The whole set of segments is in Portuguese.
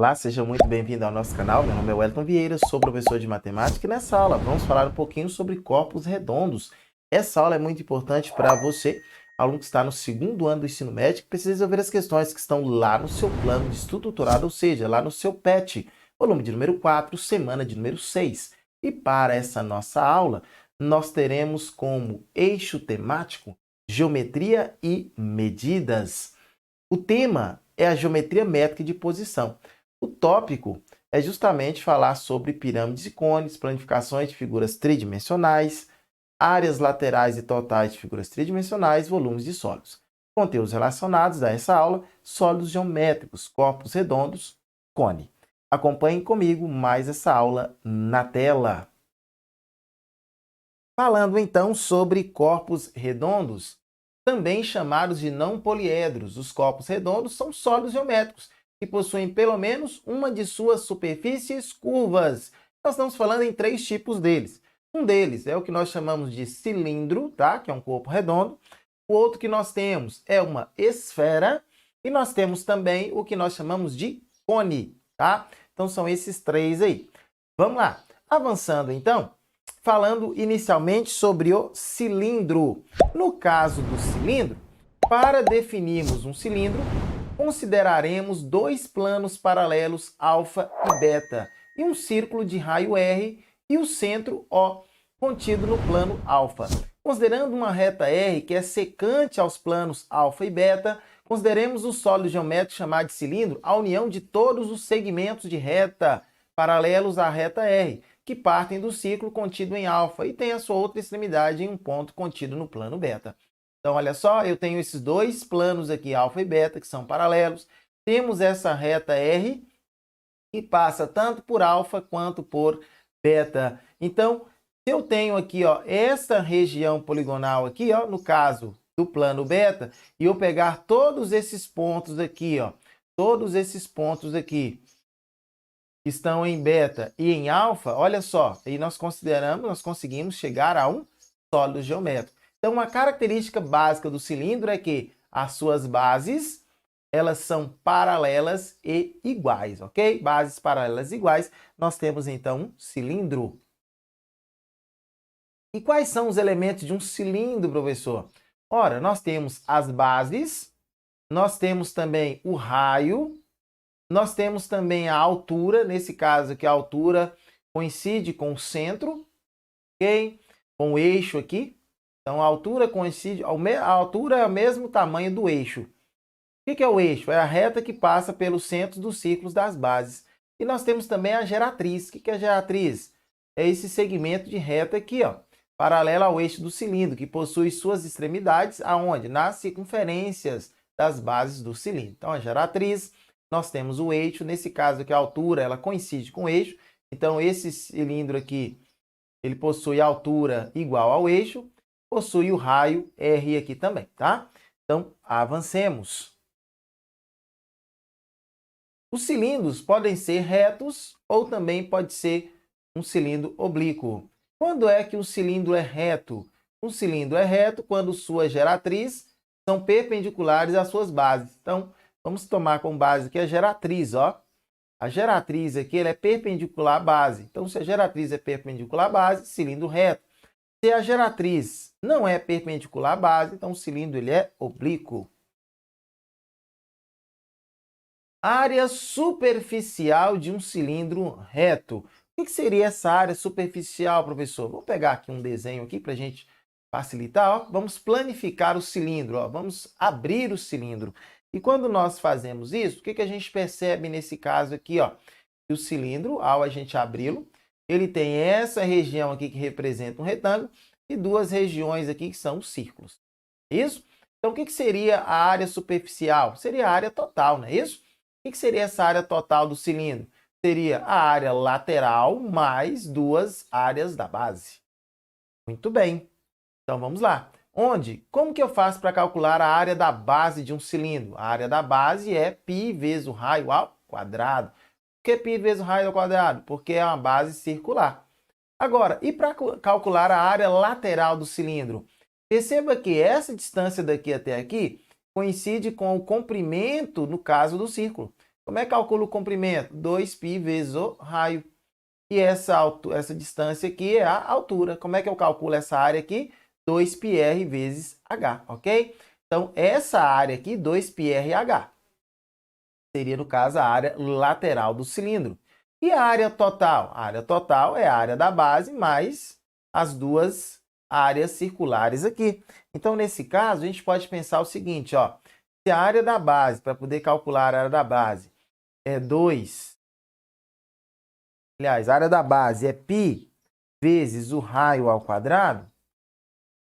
Olá, seja muito bem-vindo ao nosso canal. Meu nome é Wellington Vieira, sou professor de matemática e nessa aula vamos falar um pouquinho sobre corpos redondos. Essa aula é muito importante para você, aluno que está no segundo ano do ensino médio, que precisa resolver as questões que estão lá no seu plano de estudo doutorado, ou seja, lá no seu PET, volume de número 4, semana de número 6. E para essa nossa aula, nós teremos como eixo temático geometria e medidas. O tema é a geometria métrica de posição. O tópico é justamente falar sobre pirâmides e cones, planificações de figuras tridimensionais, áreas laterais e totais de figuras tridimensionais, volumes de sólidos. Conteúdos relacionados a essa aula: sólidos geométricos, corpos redondos, cone. Acompanhem comigo mais essa aula na tela. Falando então sobre corpos redondos, também chamados de não poliedros, os corpos redondos são sólidos geométricos que possuem pelo menos uma de suas superfícies curvas. Nós estamos falando em três tipos deles. Um deles é o que nós chamamos de cilindro, tá? Que é um corpo redondo. O outro que nós temos é uma esfera. E nós temos também o que nós chamamos de cone, tá? Então são esses três aí. Vamos lá. Avançando então, falando inicialmente sobre o cilindro. No caso do cilindro, para definirmos um cilindro, consideraremos dois planos paralelos alfa e beta e um círculo de raio R e o centro O contido no plano alfa. Considerando uma reta R que é secante aos planos alfa e beta, consideremos o sólido geométrico chamado de cilindro a união de todos os segmentos de reta paralelos à reta R, que partem do círculo contido em alfa e tem a sua outra extremidade em um ponto contido no plano beta. Então, olha só, eu tenho esses dois planos aqui, alfa e beta, que são paralelos. Temos essa reta R, que passa tanto por alfa quanto por beta. Então, se eu tenho aqui, ó, essa região poligonal aqui, ó, no caso do plano beta, e eu pegar todos esses pontos aqui, ó, todos esses pontos aqui, que estão em beta e em alfa, olha só, aí nós conseguimos chegar a um sólido geométrico. Então, uma característica básica do cilindro é que as suas bases, elas são paralelas e iguais, ok? Bases paralelas e iguais, nós temos então um cilindro. E quais são os elementos de um cilindro, professor? Ora, nós temos as bases, nós temos também o raio, nós temos também a altura, nesse caso aqui a altura coincide com o centro, ok? Com o eixo aqui. Então a altura coincide, a altura é o mesmo tamanho do eixo. O que é o eixo? É a reta que passa pelos centros dos círculos das bases. E nós temos também a geratriz. O que é a geratriz? É esse segmento de reta aqui, ó, paralelo ao eixo do cilindro, que possui suas extremidades aonde? Nas circunferências das bases do cilindro. Então a geratriz, nós temos o eixo, nesse caso aqui a altura, ela coincide com o eixo. Então esse cilindro aqui, ele possui a altura igual ao eixo, possui o raio R aqui também, tá? Então avancemos. Os cilindros podem ser retos ou também pode ser um cilindro oblíquo. Quando é que um cilindro é reto? Um cilindro é reto quando suas geratriz são perpendiculares às suas bases. Então, vamos tomar como base aqui a geratriz, ó. A geratriz aqui ela é perpendicular à base. Então, se a geratriz é perpendicular à base, cilindro reto. Se a geratriz não é perpendicular à base, então o cilindro ele é oblíquo. Área superficial de um cilindro reto. O que seria essa área superficial, professor? Vou pegar aqui um desenho aqui para a gente facilitar. Ó. Vamos planificar o cilindro. Ó. Vamos abrir o cilindro. E quando nós fazemos isso, o que a gente percebe nesse caso aqui? Ó? Que o cilindro, ao a gente abri-lo, ele tem essa região aqui que representa um retângulo e duas regiões aqui que são os círculos. Isso? Então, o que seria a área superficial? Seria a área total, não é isso? O que seria essa área total do cilindro? Seria a área lateral mais duas áreas da base. Muito bem. Então, vamos lá. Onde? Como que eu faço para calcular a área da base de um cilindro? A área da base é π vezes o raio ao quadrado. Por que π vezes o raio ao quadrado? Porque é uma base circular. Agora, e para calcular a área lateral do cilindro? Perceba que essa distância daqui até aqui coincide com o comprimento, no caso do círculo. Como é que calcula o comprimento? 2π vezes o raio. E essa distância aqui é a altura. Como é que eu calculo essa área aqui? 2πr vezes h, ok? Então, essa área aqui, 2πrh, seria, no caso, a área lateral do cilindro. E a área total? A área total é a área da base mais as duas áreas circulares aqui. Então, nesse caso, a gente pode pensar o seguinte, ó. Se a área da base, para poder calcular a área da base, é 2... Aliás, a área da base é π vezes o raio ao quadrado,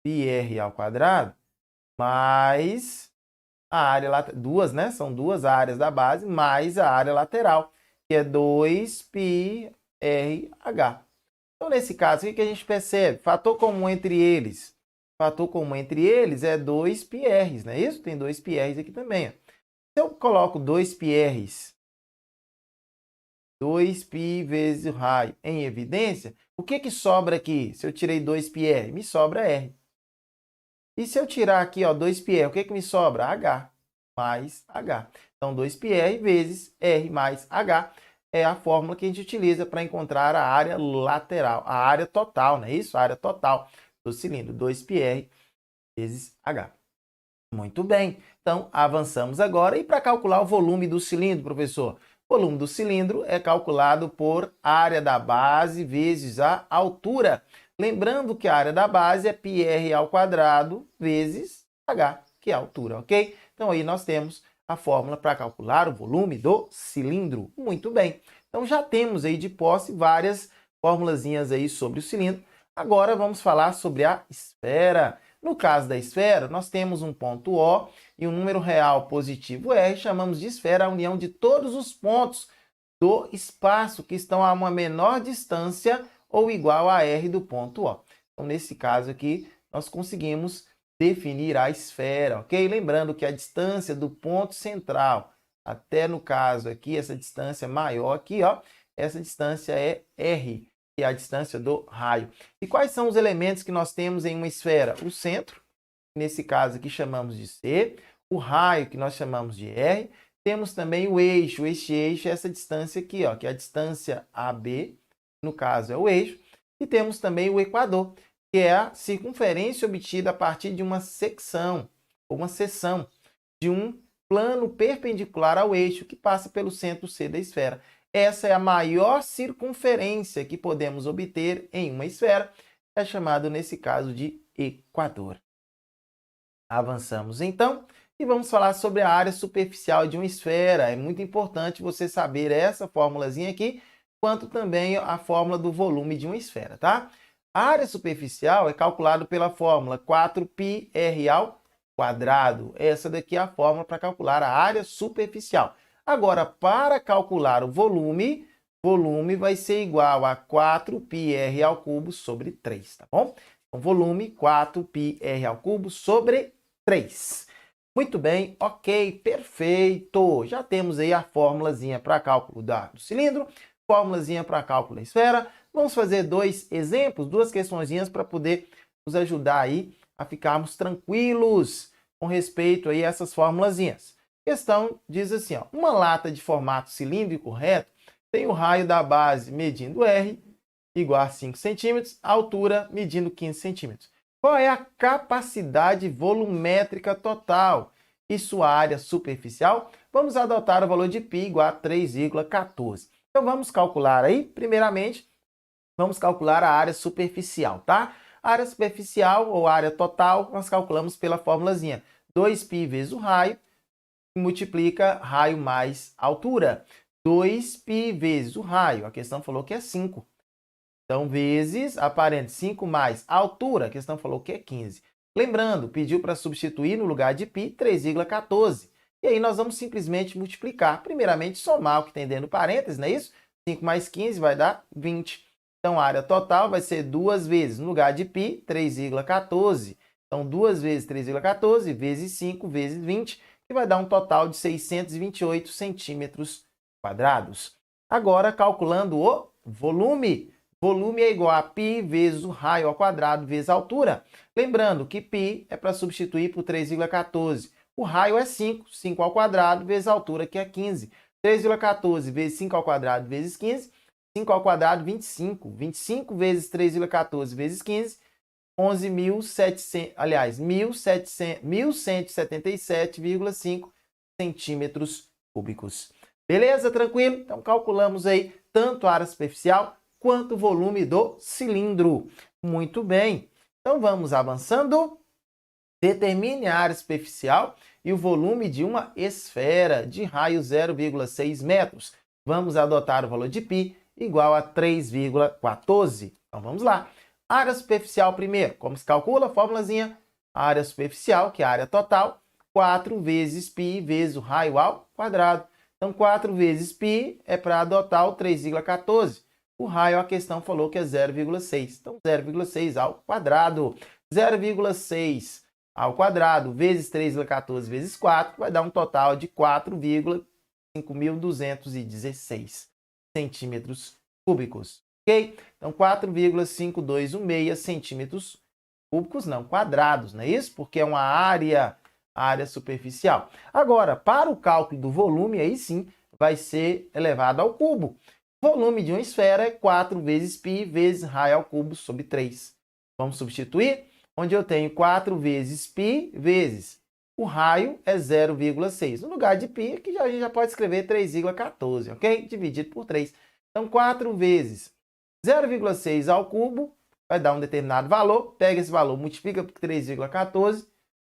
πr ao quadrado, mais a área lateral, duas, né? São duas áreas da base, mais a área lateral, que é 2πrh. Então, nesse caso, o que a gente percebe? Fator comum entre eles. Fator comum entre eles é 2πr, não é isso? Tem 2πr aqui também. Ó. Se eu coloco 2πr, 2π vezes o raio em evidência, o que sobra aqui? Se eu tirei 2πr, me sobra r. E se eu tirar aqui, ó, 2πr, o que me sobra? H mais H. Então, 2πr vezes R mais H é a fórmula que a gente utiliza para encontrar a área lateral, a área total, não é isso? A área total do cilindro, 2πr vezes H. Muito bem. Então, avançamos agora. E para calcular o volume do cilindro, professor? O volume do cilindro é calculado por área da base vezes a altura. Lembrando que a área da base é πr ao quadrado vezes h, que é a altura, ok? Então, aí nós temos a fórmula para calcular o volume do cilindro. Muito bem. Então, já temos aí de posse várias formulazinhas aí sobre o cilindro. Agora, vamos falar sobre a esfera. No caso da esfera, nós temos um ponto O e um número real positivo R, chamamos de esfera a união de todos os pontos do espaço que estão a uma menor distância ou igual a R do ponto O. Então, nesse caso aqui, nós conseguimos definir a esfera, ok? Lembrando que a distância do ponto central até, no caso aqui, essa distância maior aqui, ó, essa distância é R, que é a distância do raio. E quais são os elementos que nós temos em uma esfera? O centro, nesse caso aqui chamamos de C, o raio, que nós chamamos de R, temos também o eixo, este eixo é essa distância aqui, ó, que é a distância AB, no caso é o eixo, e temos também o equador, que é a circunferência obtida a partir de uma secção, ou uma seção, de um plano perpendicular ao eixo, que passa pelo centro C da esfera. Essa é a maior circunferência que podemos obter em uma esfera, é chamado, nesse caso, de equador. Avançamos, então, e vamos falar sobre a área superficial de uma esfera. É muito importante você saber essa formulazinha aqui, quanto também a fórmula do volume de uma esfera, tá? A área superficial é calculada pela fórmula 4πr ao quadrado. Essa daqui é a fórmula para calcular a área superficial. Agora, para calcular o volume vai ser igual a 4πr ao cubo sobre 3, tá bom? Então, volume 4πr ao cubo sobre 3. Muito bem, ok, perfeito. Já temos aí a formulazinha para cálculo do cilindro, formulazinha para cálculo da esfera. Vamos fazer dois exemplos, duas questõezinhas para poder nos ajudar aí a ficarmos tranquilos com respeito aí a essas formulazinhas. A questão diz assim, ó, uma lata de formato cilíndrico reto tem o raio da base medindo R igual a 5 centímetros, a altura medindo 15 centímetros. Qual é a capacidade volumétrica total e sua área superficial? Vamos adotar o valor de π igual a 3,14. Então, vamos calcular aí, primeiramente, vamos calcular a área superficial, tá? A área superficial ou área total, nós calculamos pela formulazinha 2π vezes o raio, multiplica raio mais altura. 2π vezes o raio, a questão falou que é 5. Então, vezes, aparente, 5 mais altura, a questão falou que é 15. Lembrando, pediu para substituir no lugar de π 3,14. E aí nós vamos simplesmente multiplicar. Primeiramente, somar o que tem dentro do parênteses, não é isso? 5 mais 15 vai dar 20. Então, a área total vai ser 2 vezes, no lugar de π, 3,14. Então, 2 vezes 3,14 vezes 5 vezes 20, que vai dar um total de 628 centímetros quadrados. Agora, calculando o volume. Volume é igual a π vezes o raio ao quadrado vezes a altura. Lembrando que π é para substituir por 3,14. O raio é 5, 5 ao quadrado vezes a altura, que é 15. 3,14 vezes 5 ao quadrado vezes 15, 5 ao quadrado, 25. 25 vezes 3,14 vezes 15, 11.700, aliás, 1.177,5 centímetros cúbicos. Beleza? Tranquilo? Então, calculamos aí tanto a área superficial quanto o volume do cilindro. Muito bem. Então, vamos avançando. Determine a área superficial e o volume de uma esfera de raio 0,6 metros. Vamos adotar o valor de π igual a 3,14. Então, vamos lá. Área superficial primeiro. Como se calcula? Fórmulazinha. Área superficial, que é a área total, 4 vezes π vezes o raio ao quadrado. Então, 4 vezes π é para adotar o 3,14. O raio, a questão falou que é 0,6. Então, 0,6 ao quadrado. 0,6 ao quadrado vezes 3,14 vezes 4 vai dar um total de 4,5216 centímetros cúbicos. Ok? Então, 4,5216 centímetros cúbicos, não, quadrados, não é isso? Porque é uma área superficial. Agora, para o cálculo do volume, aí sim, vai ser elevado ao cubo. O volume de uma esfera é 4 vezes π vezes raio ao cubo sobre 3. Vamos substituir? Onde eu tenho 4 vezes π vezes o raio é 0,6. No lugar de π, aqui a gente já pode escrever 3,14, ok? Dividido por 3. Então, 4 vezes 0,6 ao cubo vai dar um determinado valor. Pega esse valor, multiplica por 3,14,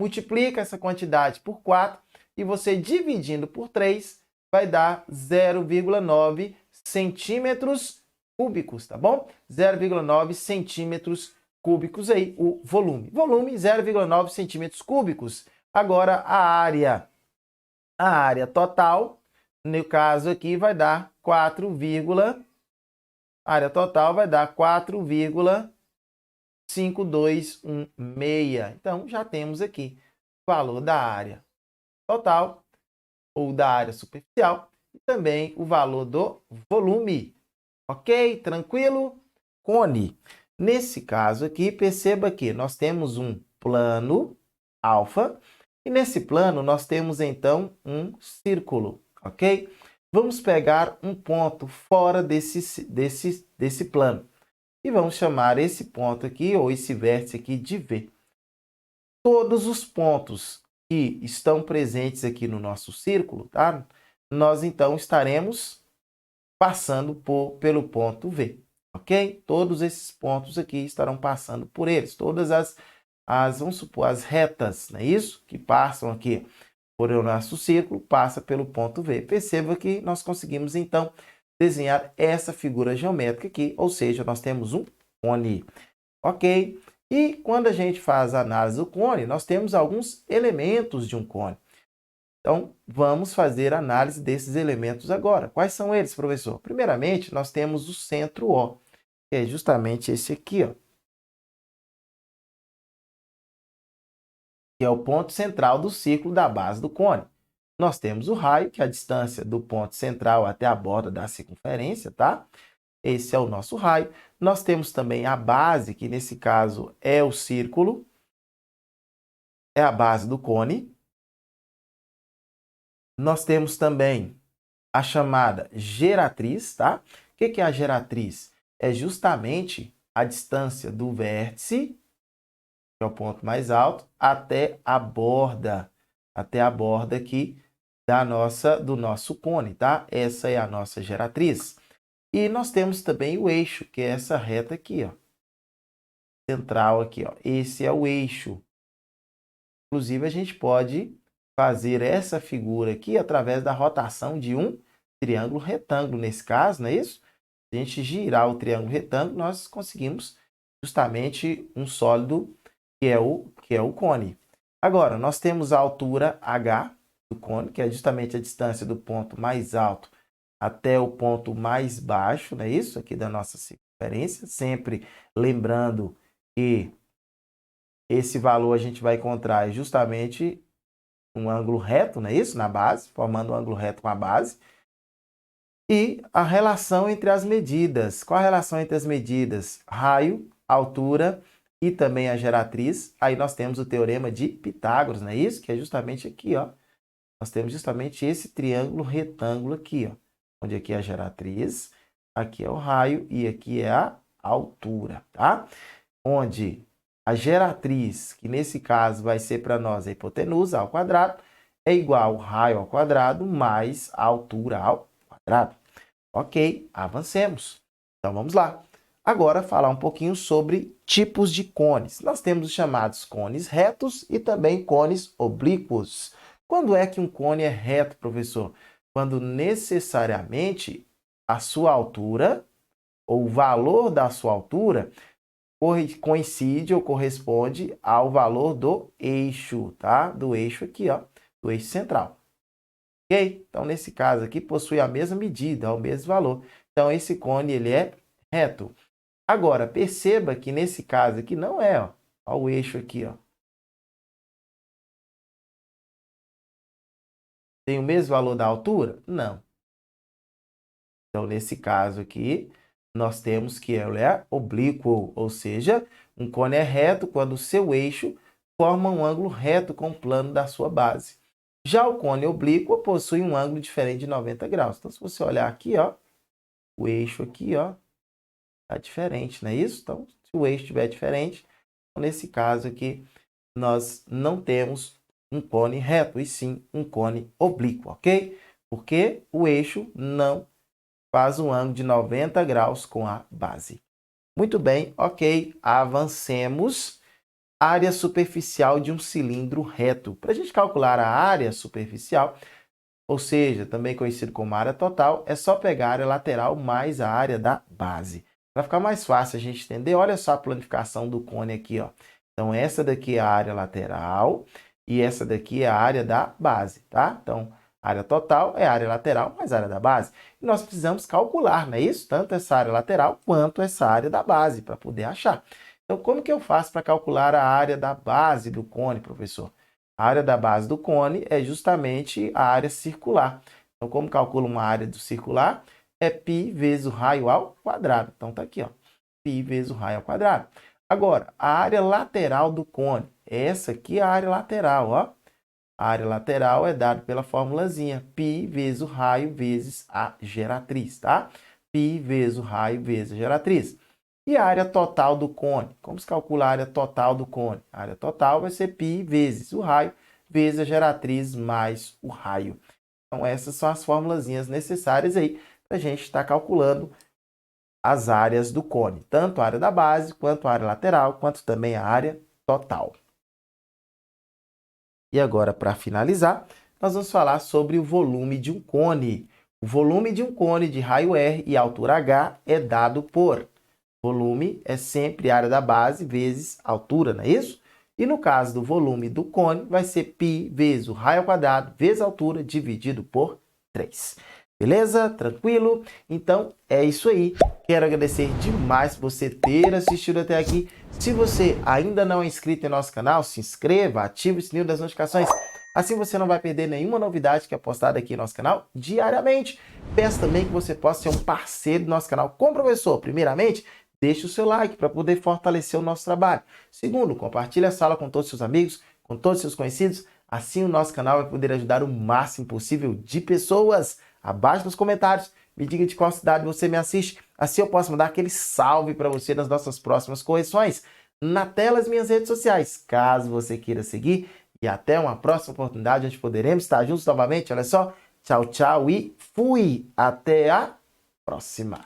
multiplica essa quantidade por 4 e você dividindo por 3 vai dar 0,9 centímetros cúbicos, tá bom? 0,9 centímetros cúbicos aí, o volume. Volume 0,9 centímetros cúbicos. Agora a área total, no caso aqui, vai dar 4,5216. Então, já temos aqui o valor da área total ou da área superficial e também o valor do volume. Ok? Tranquilo? Cone. Nesse caso aqui, perceba que nós temos um plano alfa e nesse plano nós temos então um círculo, ok? Vamos pegar um ponto fora desse plano e vamos chamar esse ponto aqui ou esse vértice aqui de V. Todos os pontos que estão presentes aqui no nosso círculo, tá? Nós então estaremos passando pelo ponto V. Ok? Todos esses pontos aqui estarão passando por eles. Todas vamos supor, as retas, não é isso? Que passam aqui por o nosso círculo, passa pelo ponto V. Perceba que nós conseguimos, então, desenhar essa figura geométrica aqui, ou seja, nós temos um cone. Ok? E quando a gente faz a análise do cone, nós temos alguns elementos de um cone. Então, vamos fazer a análise desses elementos agora. Quais são eles, professor? Primeiramente, nós temos o centro O, que é justamente esse aqui, ó, que é o ponto central do círculo da base do cone. Nós temos o raio, que é a distância do ponto central até a borda da circunferência, tá? Esse é o nosso raio. Nós temos também a base, que nesse caso é o círculo, é a base do cone. Nós temos também a chamada geratriz, tá? O que é a geratriz? É justamente a distância do vértice, que é o ponto mais alto, até a borda aqui do nosso cone, tá? Essa é a nossa geratriz. E nós temos também o eixo, que é essa reta aqui, ó. Central aqui, ó. Esse é o eixo. Inclusive, a gente pode fazer essa figura aqui através da rotação de um triângulo retângulo, nesse caso, não é isso? Se a gente girar o triângulo retângulo, nós conseguimos justamente um sólido que é o cone. Agora, nós temos a altura H do cone, que é justamente a distância do ponto mais alto até o ponto mais baixo, não é isso? Aqui da nossa circunferência, sempre lembrando que esse valor a gente vai encontrar justamente um ângulo reto, não é isso? Na base, formando um ângulo reto com a base. E a relação entre as medidas. Qual a relação entre as medidas? Raio, altura e também a geratriz. Aí nós temos o teorema de Pitágoras, não é isso? Que é justamente aqui, ó. nós temos justamente esse triângulo retângulo aqui, ó, onde aqui é a geratriz, aqui é o raio e aqui é a altura, tá? Onde a geratriz, que nesse caso vai ser para nós a hipotenusa ao quadrado, é igual ao raio ao quadrado mais a altura ao quadrado. Ok, avancemos. Então, vamos lá. Agora, falar um pouquinho sobre tipos de cones. Nós temos os chamados cones retos e também cones oblíquos. Quando é que um cone é reto, professor? Quando necessariamente a sua altura, ou o valor da sua altura, coincide ou corresponde ao valor do eixo, tá? Do eixo aqui, ó, do eixo central. Ok? Então, nesse caso aqui, possui a mesma medida, o mesmo valor. Então, esse cone, ele é reto. Agora, perceba que nesse caso aqui não é, ó. Ó o eixo aqui, ó. Tem o mesmo valor da altura? Não. Então, nesse caso aqui, nós temos que ele é oblíquo, ou seja, um cone é reto quando o seu eixo forma um ângulo reto com o plano da sua base. Já o cone oblíquo possui um ângulo diferente de 90 graus. Então, se você olhar aqui, ó, o eixo aqui, ó, tá diferente, não é isso? Então, se o eixo estiver diferente, nesse caso aqui, nós não temos um cone reto, e sim um cone oblíquo, ok? Porque o eixo não faz um ângulo de 90 graus com a base. Muito bem, ok, avancemos. Área superficial de um cilindro reto. Para a gente calcular a área superficial, ou seja, também conhecido como área total, é só pegar a área lateral mais a área da base. Para ficar mais fácil a gente entender, olha só a planificação do cone aqui, ó. Então, essa daqui é a área lateral e essa daqui é a área da base, tá? Então, a área total é a área lateral mais a área da base. E nós precisamos calcular, não é isso? Tanto essa área lateral quanto essa área da base, para poder achar. Então, como que eu faço para calcular a área da base do cone, professor? A área da base do cone é justamente a área circular. Então, como calculo uma área do circular? É π vezes o raio ao quadrado. Então, está aqui, ó, π vezes o raio ao quadrado. Agora, a área lateral do cone. Essa aqui é a área lateral, ó. A área lateral é dada pela formulazinha π vezes o raio vezes a geratriz, tá? π vezes o raio vezes a geratriz. E a área total do cone? Como se calcula a área total do cone? A área total vai ser π vezes o raio vezes a geratriz mais o raio. Então, essas são as formulazinhas necessárias aí para a gente estar calculando as áreas do cone. Tanto a área da base, quanto a área lateral, quanto também a área total. E agora, para finalizar, nós vamos falar sobre o volume de um cone. O volume de um cone de raio R e altura H é dado por... Volume é sempre a área da base vezes a altura, não é isso? E no caso do volume do cone, vai ser π vezes o raio ao quadrado vezes a altura dividido por 3. Beleza? Tranquilo? Então, é isso aí. Quero agradecer demais por você ter assistido até aqui. Se você ainda não é inscrito em nosso canal, se inscreva, ative o sininho das notificações. Assim você não vai perder nenhuma novidade que é postada aqui no nosso canal diariamente. Peço também que você possa ser um parceiro do nosso canal com o professor. Primeiramente, deixe o seu like para poder fortalecer o nosso trabalho. Segundo, compartilhe essa aula com todos os seus amigos, com todos os seus conhecidos. Assim o nosso canal vai poder ajudar o máximo possível de pessoas. Abaixo nos comentários, me diga de qual cidade você me assiste. Assim eu posso mandar aquele salve para você nas nossas próximas correções. Na tela as minhas redes sociais, caso você queira seguir. E até uma próxima oportunidade, onde poderemos estar juntos novamente. Olha só, tchau, tchau e fui! Até a próxima!